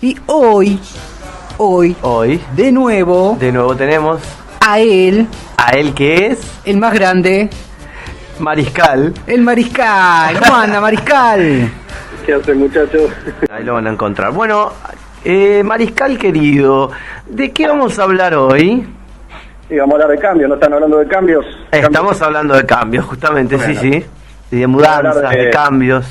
Y hoy, de nuevo tenemos a él que es el más grande, Mariscal. el Mariscal. ¿Cómo anda, Mariscal? ¿Qué hace, muchachos? Ahí lo van a encontrar. Bueno, Mariscal querido, ¿de qué vamos a hablar hoy? Sí, vamos a hablar de cambios, ¿no están hablando de cambios? Estamos hablando de cambios, justamente, Bueno. sí. Y de mudanzas, de cambios.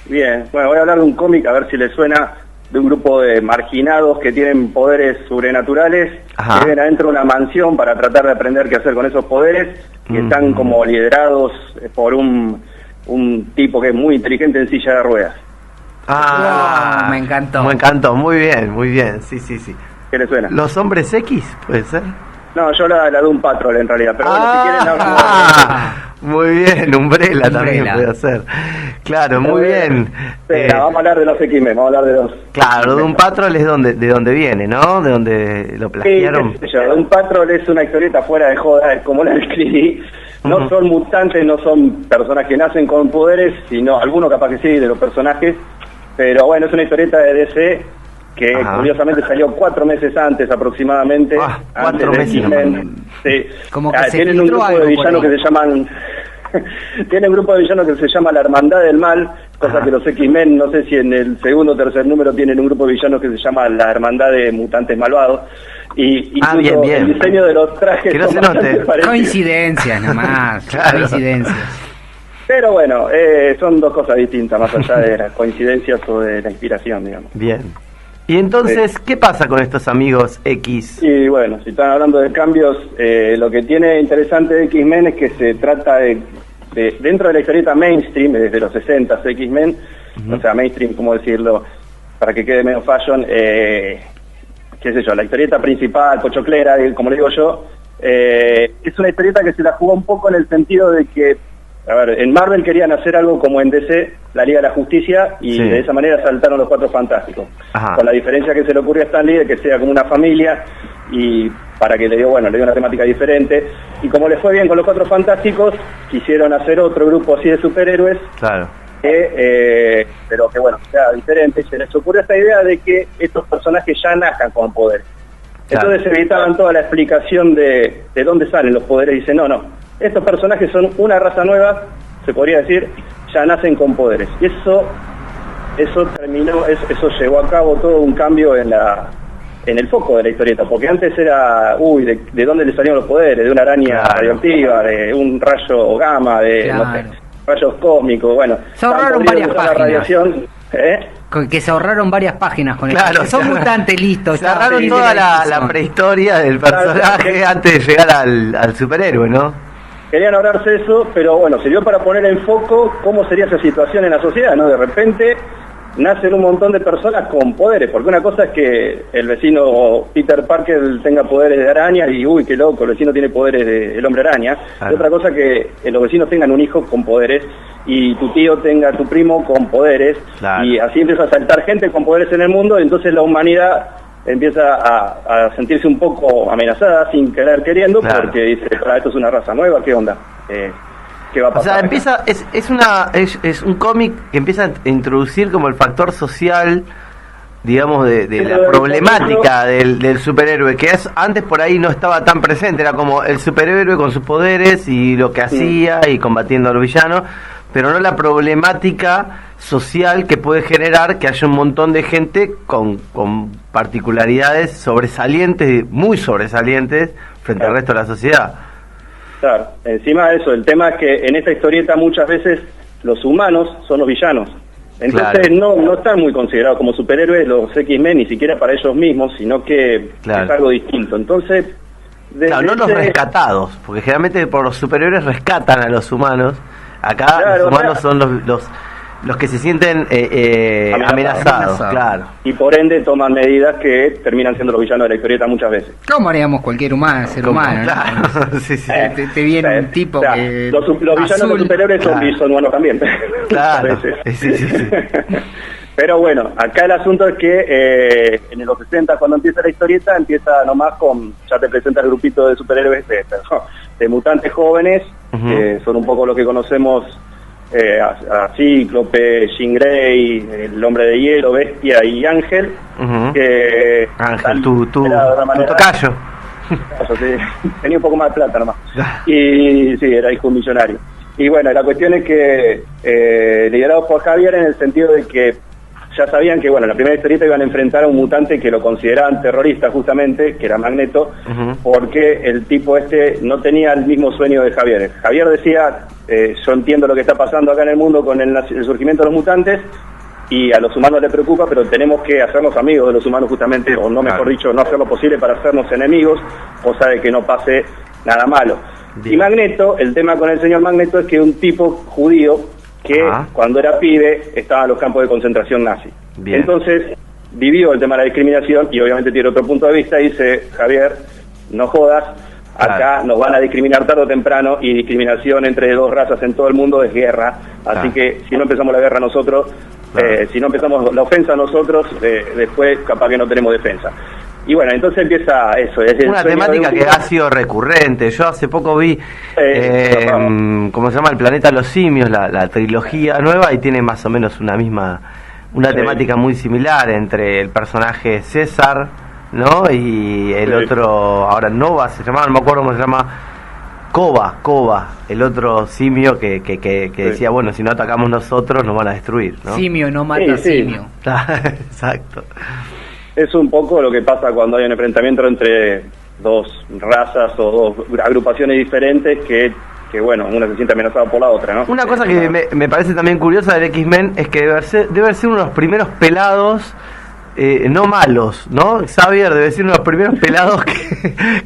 Bien, bueno, voy a hablar de un cómic, a ver si les suena, de un grupo de marginados que tienen poderes sobrenaturales, Ajá. que viven adentro de una mansión para tratar de aprender qué hacer con esos poderes, y están como liderados por un tipo que es muy inteligente en silla de ruedas. Wow, me encantó. Me encantó, muy bien, sí. ¿Qué les suena? ¿Los hombres X, puede ser? No, yo la de un patrol en realidad, pero bueno, si quieren Muy bien, Umbrella también puede ser. Claro, muy bien. Vamos a hablar de los X-Men, vamos a hablar de los... Claro, de un Patrol es de donde viene, ¿no? De donde lo plagiaron. Sí, qué sé yo, un Patrol es una historieta fuera de joda, es como la describí. No son mutantes, no son personas que nacen con poderes, sino algunos capaz que sí, de los personajes. Pero bueno, es una historieta de DC que curiosamente salió 4 meses antes aproximadamente. 4 meses. Sí. Como que se tienen un grupo de villanos que se llaman... Tiene un grupo de villanos que se llama la Hermandad del Mal, cosa que los X-Men, no sé si en el segundo o tercer número tienen un grupo de villanos que se llama la Hermandad de Mutantes Malvados. Y incluso bien. el diseño de los trajes... Que no se note. Coincidencias nomás, Claro. coincidencias. Pero bueno, son dos cosas distintas, más allá de las coincidencias o de la inspiración, digamos. Bien. Y entonces, ¿qué pasa con estos amigos X? Y bueno, si están hablando de cambios, lo que tiene interesante de X-Men es que se trata de dentro de la historieta mainstream, desde los 60 X-Men, o sea, mainstream, ¿cómo decirlo? Para que quede menos fashion, qué sé yo, la historieta principal, pochoclera, como le digo yo, es una historieta que se la jugó un poco en el sentido de que, a ver, en Marvel querían hacer algo como en DC, la Liga de la Justicia, y de esa manera saltaron los Cuatro Fantásticos. Ajá. Con la diferencia que se le ocurrió a Stan Lee de que sea como una familia, y para que le dio una temática diferente. Y como les fue bien con los Cuatro Fantásticos, quisieron hacer otro grupo así de superhéroes, Claro. pero que bueno, sea diferente. Se les ocurrió esta idea de que estos personajes ya nazcan con poderes. Claro. Entonces evitaban toda la explicación de dónde salen los poderes. Dicen, no, estos personajes son una raza nueva, se podría decir, ya nacen con poderes. Y eso llevó a cabo todo un cambio en el foco de la historieta, porque antes era, ¿de dónde le salieron los poderes? De una araña radioactiva, de un rayo gamma, de, no sé, rayos cósmicos, bueno. Se ahorraron varias páginas. Radiación, Que se ahorraron varias páginas con Claro, eso. Son mutantes, listos. Se agarraron toda la prehistoria del personaje antes de llegar al superhéroe, ¿no? Querían ahorrarse eso, pero bueno, sirvió para poner en foco cómo sería esa situación en la sociedad, ¿no? De repente nacen un montón de personas con poderes, porque una cosa es que el vecino Peter Parker tenga poderes de araña y qué loco, el vecino tiene poderes del hombre araña. Claro. Y otra cosa es que los vecinos tengan un hijo con poderes y tu tío tenga tu primo con poderes. Claro. Y así empieza a saltar gente con poderes en el mundo, y entonces la humanidad empieza a sentirse un poco amenazada sin querer queriendo, claro, porque dice, esto es una raza nueva, ¿qué onda? ¿Qué va a pasar? O sea, es un cómic que empieza a introducir como el factor social, digamos, de la problemática del superhéroe, que antes por ahí no estaba tan presente, era como el superhéroe con sus poderes y lo que hacía y combatiendo a los villanos, pero no la problemática social que puede generar que haya un montón de gente con particularidades sobresalientes, muy sobresalientes, frente al resto de la sociedad. Claro, encima de eso, el tema es que en esta historieta muchas veces los humanos son los villanos. Entonces no están muy considerados como superhéroes los X-Men, ni siquiera para ellos mismos, sino que es algo distinto. Entonces, no los rescatados, porque generalmente por los superhéroes rescatan a los humanos. Acá los humanos son los que se sienten amenazados, claro. Y por ende toman medidas que terminan siendo los villanos de la historieta muchas veces. ¿Cómo haríamos cualquier ser humano? Claro, ¿no? Sí. Te viene un tipo que... Los villanos de superhéroes son humanos también. Claro, sí. Pero bueno, acá el asunto es que en los 60, cuando empieza la historieta, empieza nomás ya te presenta el grupito de superhéroes, de mutantes jóvenes, que son un poco lo que conocemos a Cíclope, Jean Grey, el Hombre de Hielo, Bestia y Ángel. Que Ángel, tu tocayo. Tenía un poco más de plata nomás. Y sí, era hijo millonario. Y bueno, la cuestión es que liderados por Javier, en el sentido de que ya sabían que, bueno, en la primera historieta iban a enfrentar a un mutante que lo consideraban terrorista justamente, que era Magneto, porque el tipo no tenía el mismo sueño de Javier. Javier decía, yo entiendo lo que está pasando acá en el mundo con el surgimiento de los mutantes, y a los humanos les preocupa, pero tenemos que hacernos amigos de los humanos justamente, o no, mejor dicho, no hacer lo posible para hacernos enemigos, cosa de que no pase nada malo. Bien. Y Magneto, el tema con el señor Magneto es que es un tipo judío que cuando era pibe estaba en los campos de concentración nazi. Bien. Entonces vivió el tema de la discriminación y obviamente tiene otro punto de vista y dice, Javier, no jodas, acá nos van a discriminar tarde o temprano, y discriminación entre dos razas en todo el mundo es guerra, así que si no empezamos la guerra nosotros, si no empezamos la ofensa nosotros, después capaz que no tenemos defensa. Y bueno, entonces empieza eso. Es una temática que ha sido recurrente. Yo hace poco vi, ¿cómo se llama? El planeta de los simios, la trilogía nueva, y tiene más o menos una temática muy similar entre el personaje César, ¿no? Y el otro, ahora Nova se llamaba, no me acuerdo cómo se llama, Koba, el otro simio que decía, bueno, si no atacamos nosotros nos van a destruir, ¿no? Simio no mata simio. Exacto. Es un poco lo que pasa cuando hay un enfrentamiento entre dos razas o dos agrupaciones diferentes que bueno, una se siente amenazada por la otra, ¿no? Una cosa que me parece también curiosa del X-Men es que debe ser uno de los primeros pelados no malos, ¿no? Xavier debe ser uno de los primeros pelados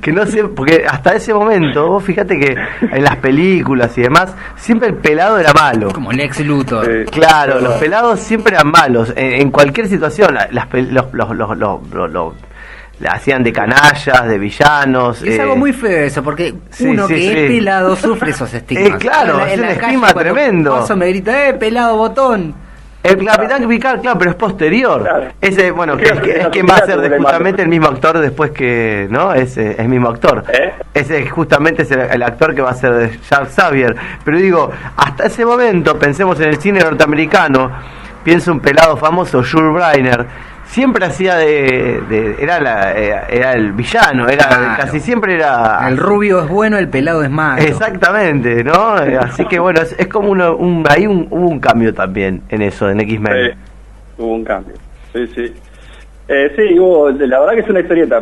que no sé, porque hasta ese momento, vos fíjate que en las películas y demás, siempre el pelado era malo. Como Lex Luthor. Claro, los pelados siempre eran malos, en cualquier situación, le hacían de canallas, de villanos. Es algo muy feo eso, porque uno que es pelado sufre esos estigmas. Claro, es un estigma tremendo. Paso me grita, pelado botón. El Capitán Picard, claro, pero es posterior. Claro. Ese, bueno, que es quien va a ser justamente el mismo actor después que, ¿no? Es el mismo actor. Ese justamente es el actor que va a ser de Charles Xavier. Pero digo, hasta ese momento, pensemos en el cine norteamericano, pienso un pelado famoso, Jules Briner, siempre hacía era el villano, casi siempre era... El rubio es bueno, el pelado es malo. Exactamente, ¿no? Así que bueno, es como hubo un cambio también en eso, en X-Men. Hubo un cambio, sí. Sí, la verdad que es una historieta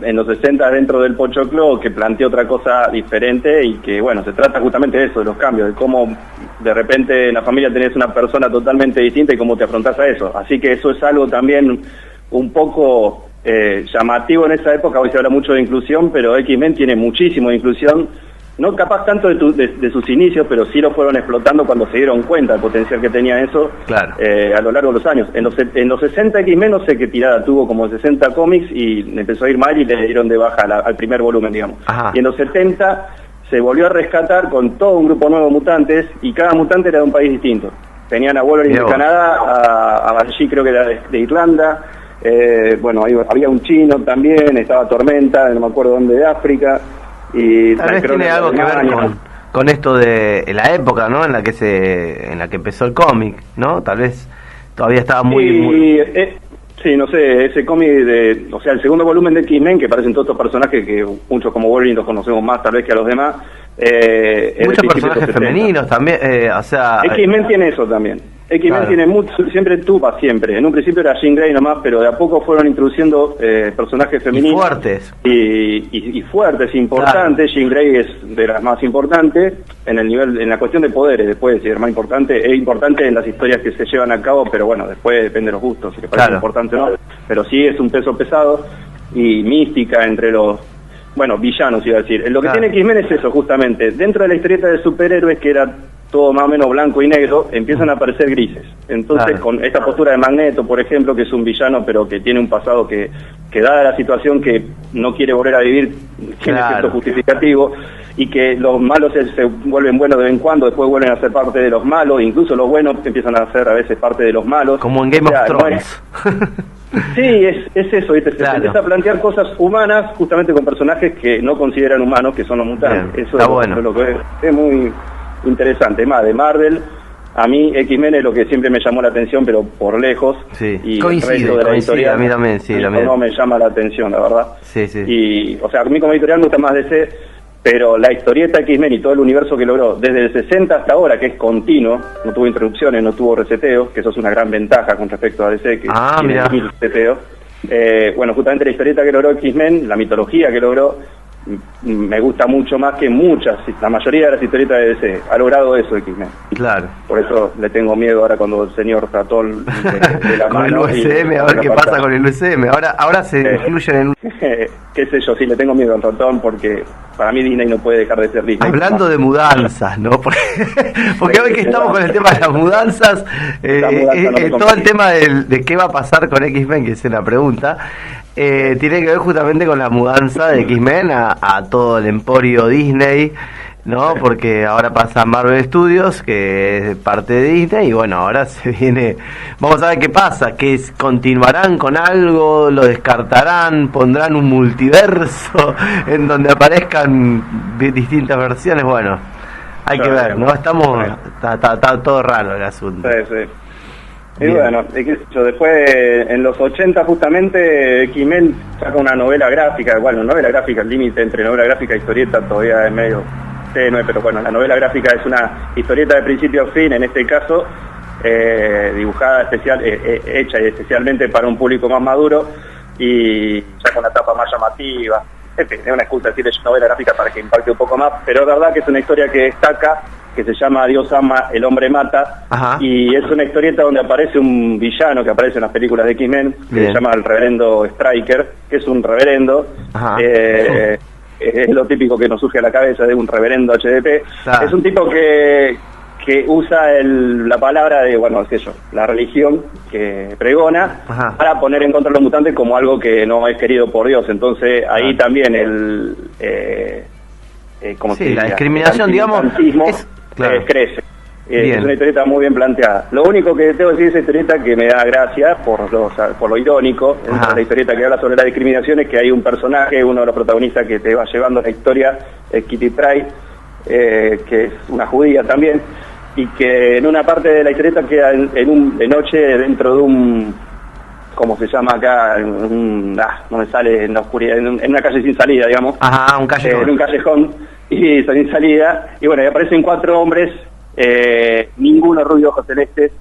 en los 60 dentro del Pochoclo que plantea otra cosa diferente y que, bueno, se trata justamente de eso, de los cambios, de cómo de repente en la familia tenés una persona totalmente distinta y cómo te afrontás a eso. Así que eso es algo también un poco llamativo en esa época. Hoy se habla mucho de inclusión, pero X-Men tiene muchísimo de inclusión. No capaz tanto de sus inicios, pero sí lo fueron explotando cuando se dieron cuenta del potencial que tenía eso. Claro. A lo largo de los años. En los 60 X-Men no sé qué tirada tuvo, como 60 cómics, y le empezó a ir mal y le dieron de baja al primer volumen, digamos. Ajá. Y en los 70 se volvió a rescatar con todo un grupo nuevo de mutantes, y cada mutante era de un país distinto. Tenían a Wolverine de Canadá, a Banshee creo que era de Irlanda, bueno, había un chino también, estaba Tormenta, no me acuerdo dónde, de África. Y tal vez tiene algo que ver con esto de la época, ¿no? En la que empezó el cómic, ¿no? Tal vez todavía estaba muy... sí, no sé, ese cómic o sea, el segundo volumen de X-Men, que parecen todos estos personajes que muchos como Wolverine los conocemos más tal vez que a los demás. Muchos personajes femeninos también, o sea... X-Men tiene eso también. X-Men tiene siempre. En un principio era Jean Grey nomás, pero de a poco fueron introduciendo personajes femeninos. Y fuertes. Y fuertes, importantes. Claro. Jean Grey es de las más importantes en la cuestión de poderes. Después, si es más importante, es importante en las historias que se llevan a cabo, pero bueno, después depende de los gustos, si le parece importante o no. Pero sí es un peso pesado y mística entre los... Bueno, villanos iba a decir. Lo que tiene X-Men es eso, justamente. Dentro de la historieta de superhéroes, que era todo más o menos blanco y negro, empiezan a aparecer grises. Entonces, con esta postura de Magneto, por ejemplo, que es un villano, pero que tiene un pasado que dada la situación que no quiere volver a vivir, tiene cierto justificativo, y que los malos se vuelven buenos de vez en cuando, después vuelven a ser parte de los malos, incluso los buenos empiezan a ser a veces parte de los malos. Como en Game of Thrones. Sí, es eso, ¿viste? Se empieza a plantear cosas humanas justamente con personajes que no consideran humanos, que son los mutantes. Bien, eso está bueno. Lo que es muy interesante. Más de Marvel, a mí X-Men es lo que siempre me llamó la atención, pero por lejos. Sí. Y Coincide, el resto de la editorial, a mí también, sí, también. no me llama la atención, la verdad. Sí, sí. Y, o sea, a mí como editorial me gusta más DC, pero la historieta X-Men y todo el universo que logró desde el 60 hasta ahora, que es continuo, no tuvo interrupciones, no tuvo reseteos, que eso es una gran ventaja con respecto a DC, que tiene 1000 reseteos. Bueno, justamente la historieta que logró X-Men, la mitología que logró, me gusta mucho más que muchas, la mayoría de las historietas de DC. Ha logrado eso X-Men. Claro. Por eso le tengo miedo ahora cuando el señor Ratón de la con mano el USM, a ver qué pasa con el USM. Ahora se incluye en el... qué sé yo, sí, le tengo miedo al Ratón porque para mí Disney no puede dejar de ser Disney. Hablando de mudanzas, ¿no? Porque hoy que estamos con el tema de las mudanzas, todo el tema de qué va a pasar con X-Men, que es una pregunta, tiene que ver justamente con la mudanza de X-Men a todo el emporio Disney, ¿no? Porque ahora pasa Marvel Studios, que es parte de Disney, y bueno, ahora se viene... Vamos a ver qué pasa, que continuarán con algo, lo descartarán, pondrán un multiverso en donde aparezcan distintas versiones, bueno, hay que ver, ¿no? Está todo raro el asunto. Sí, sí. Y bueno, después en los 80 justamente X-Men saca una novela gráfica, bueno, novela gráfica, el límite entre novela gráfica e historieta todavía es medio tenue, pero bueno, la novela gráfica es una historieta de principio a fin, en este caso dibujada hecha especialmente para un público más maduro y ya con una tapa más llamativa. En fin, es una excusa decir es novela gráfica para que impacte un poco más, pero es verdad que es una historia que destaca, que se llama Dios ama, el hombre mata. Ajá. Y es una historieta donde aparece un villano que aparece en las películas de X-Men, que se llama el reverendo Striker, que es un reverendo. Es lo típico que nos surge a la cabeza de un reverendo HDP. Es un tipo que usa la palabra de, bueno, qué sé yo, la religión que pregona para poner en contra de los mutantes como algo que no es querido por Dios. Entonces ahí también la discriminación, digamos, crece. Es una historieta muy bien planteada. Lo único que tengo que decir de esa historieta que me da gracia por lo irónico, la historieta que habla sobre la discriminación, es que hay un personaje, uno de los protagonistas que te va llevando la historia, es Kitty Pryde, que es una judía también, y que en una parte de la historieta queda de noche dentro de un, ¿cómo se llama acá? No me sale, en la oscuridad, en una calle sin salida, digamos. Un callejón. En un callejón y sin salida, y bueno, y aparecen 4 hombres, ninguno rubio, ojos celestes.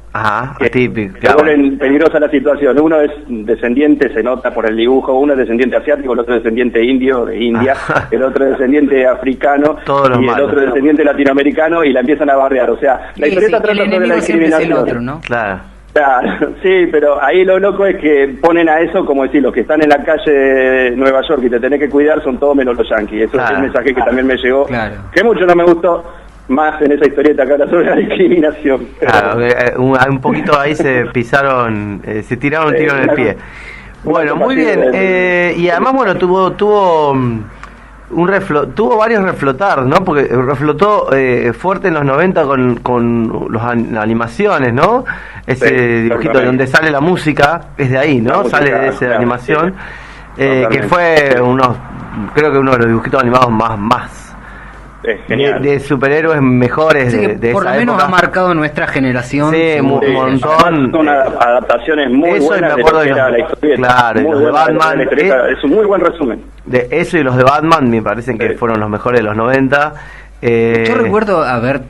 Típico. Se vuelven peligrosa la situación. Uno es descendiente, se nota por el dibujo, uno es descendiente asiático, el otro es descendiente indio, de India, el otro es descendiente africano, y el otro es descendiente latinoamericano, y la empiezan a bardear. O sea, la historieta trata sobre la discriminación. Es el otro, ¿no? Claro. Sí, pero ahí lo loco es que ponen a eso como decir, los que están en la calle de Nueva York y te tenés que cuidar son todos menos los yanquis. Eso es el mensaje que también me llegó, que mucho no me gustó, más en esa historieta que habla sobre la discriminación. Claro, un poquito ahí se pisaron, se tiraron un tiro en el pie. Bueno, muy bien. Y además, bueno, tuvo varios reflotar, ¿no? Porque reflotó fuerte en los 90 con las animaciones, ¿no? Ese dibujito donde sale la música, es de ahí, ¿no? Sale de esa animación, que fue creo que uno de los dibujitos animados más de superhéroes mejores de por esa lo menos época. ha marcado nuestra generación. Sí, un montón. Son adaptaciones muy buenas de lo que era la historieta. Claro, muy los de Batman. Es un muy buen resumen. De eso y los de Batman me parecen que fueron los mejores de los 90. Yo recuerdo haber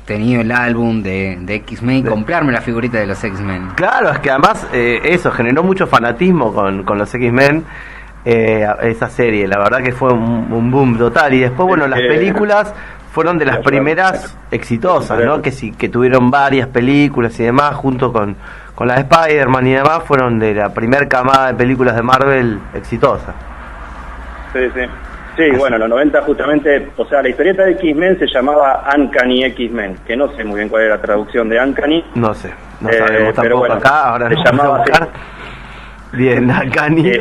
tenido el álbum de X-Men y comprarme la figurita de los X-Men. Claro, es que además eso generó mucho fanatismo con los X-Men. Esa serie, la verdad que fue un boom total. Y después, bueno, las películas fueron de las primeras exitosas, ¿no? Que tuvieron varias películas y demás, junto con la de Spider-Man y demás, fueron de la primer camada de películas de Marvel exitosas. Sí, bueno, en los 90 justamente, o sea, la historieta de X-Men se llamaba Uncanny X-Men, que no sé muy bien cuál era la traducción de Uncanny. No sé, no sabemos tampoco bueno, acá, ahora se llamaba así. Bien, Uncanny.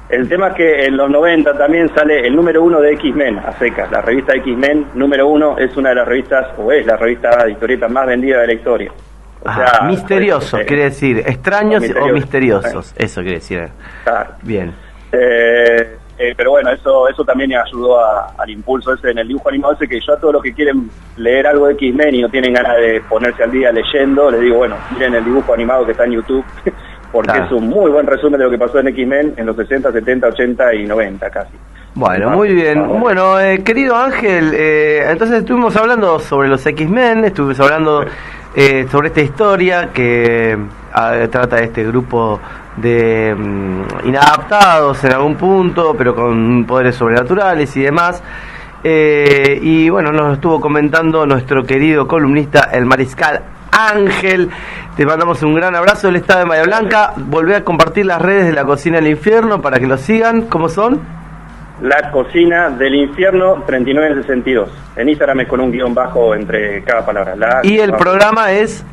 El tema es que en los 90 también sale el número 1 de X-Men, a secas. La revista X-Men número 1 es una de las revistas, o es la revista de historietas más vendida de la historia. O sea, misterioso, quiere decir, extraños o misteriosos, eso quiere decir. Claro. Bien. pero bueno, eso también ayudó al impulso ese en el dibujo animado ese, que yo a todos los que quieren leer algo de X-Men y no tienen ganas de ponerse al día leyendo, les digo, bueno, miren el dibujo animado que está en YouTube, porque claro, es un muy buen resumen de lo que pasó en X-Men en los 60, 70, 80 y 90 casi. Bueno, muy bien. Bueno, querido Ángel, entonces estuvimos hablando sobre los X-Men, estuvimos hablando sobre esta historia que trata de este grupo de inadaptados en algún punto, pero con poderes sobrenaturales y demás. Y bueno, nos estuvo comentando nuestro querido columnista, el Mariscal Ángel. Te mandamos un gran abrazo. Él está de Bahía Blanca. Volvé a compartir las redes de La Cocina del Infierno para que lo sigan. ¿Cómo son? La Cocina del Infierno 3962. En Instagram es con un guión bajo entre cada palabra. Y el programa es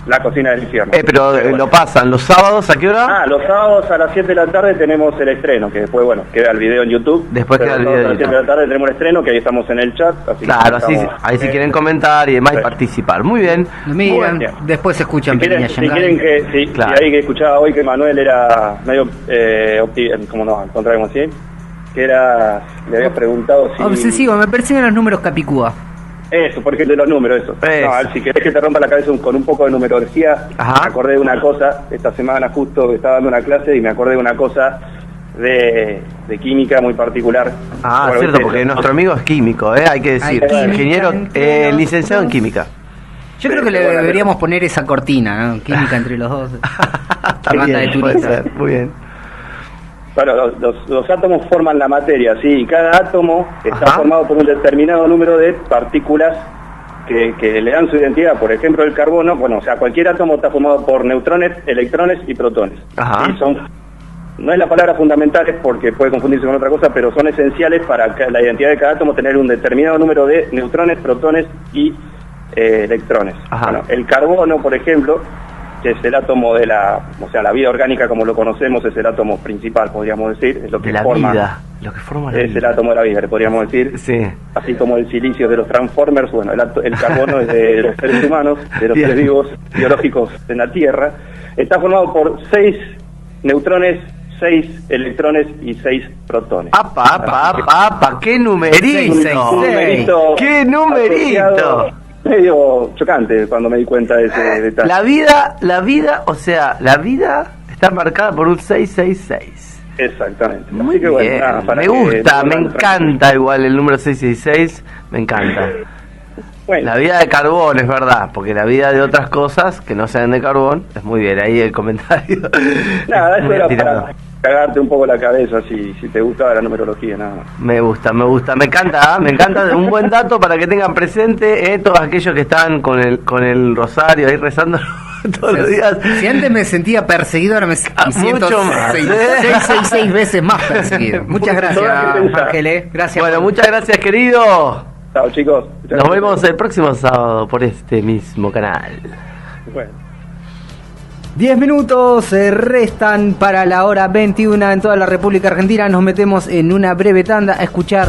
La Cocina del Infierno. Pero lo pasan los sábados, ¿a qué hora? Los sábados a las 7 de la tarde tenemos el estreno, que después, bueno, queda el video en YouTube. Después queda el video en YouTube. A las 7 de la tarde tenemos el estreno, que ahí estamos en el chat. Así claro, así, ahí si quieren comentar y demás y participar. Muy bien. Miran, después escuchan Pequeña si quieren que, claro, y ahí que escuchaba hoy que Manuel era medio como no, al contrario, como así, que era, le había preguntado si... Obsesivo, me persiguen los números Capicúa. Eso, porque es de los números, eso. No, si querés que te rompa la cabeza con un poco de numerología, me acordé de una cosa, esta semana justo estaba dando una clase y me acordé de una cosa de química muy particular. Bueno, cierto, porque nuestro amigo es químico, hay que decir, ingeniero, licenciado en química. Yo creo que le deberíamos poner esa cortina, ¿no? Química entre los dos. Banda de turistas. Muy bien. Bueno, los átomos forman la materia, ¿sí? Y cada átomo está formado por un determinado número de partículas que le dan su identidad. Por ejemplo, el carbono, bueno, o sea, cualquier átomo está formado por neutrones, electrones y protones. Y no es la palabra fundamentales porque puede confundirse con otra cosa, pero son esenciales para la identidad de cada átomo tener un determinado número de neutrones, protones y electrones. Bueno, el carbono, por ejemplo, que es el átomo de la vida orgánica como lo conocemos, es el átomo principal, podríamos decir, es lo que forma vida, lo que forma la vida. Es el átomo de la vida, podríamos decir. Sí. Así como el silicio de los Transformers, bueno, el carbono es de los seres humanos, de los seres vivos biológicos en la Tierra. Está formado por 6 neutrones, 6 electrones y 6 protones. ¡Apa! ¡Qué numerito! ¡Qué numerito! Medio chocante cuando me di cuenta de ese detalle. La vida, o sea, la vida está marcada por un 666. Exactamente. Muy así que bien. Bueno, me gusta, me encanta igual el número 666, me encanta. Bueno. La vida de carbón es verdad, porque la vida de otras cosas que no sean de carbón, es muy bien, ahí el comentario. Nada, eso era para cagarte un poco la cabeza si te gustaba la numerología, nada más. Me gusta, me encanta, un buen dato para que tengan presente todos aquellos que están con el rosario ahí rezando todos los días. Si antes me sentía perseguido, ahora me siento mucho más, 6 veces más perseguido. Muchas gracias, Ángel. Gracias. Bueno, muchas gracias, querido. Chao, chicos. Nos vemos el próximo sábado por este mismo canal. Bueno. 10 minutos restan para la hora 21 en toda la República Argentina. Nos metemos en una breve tanda a escuchar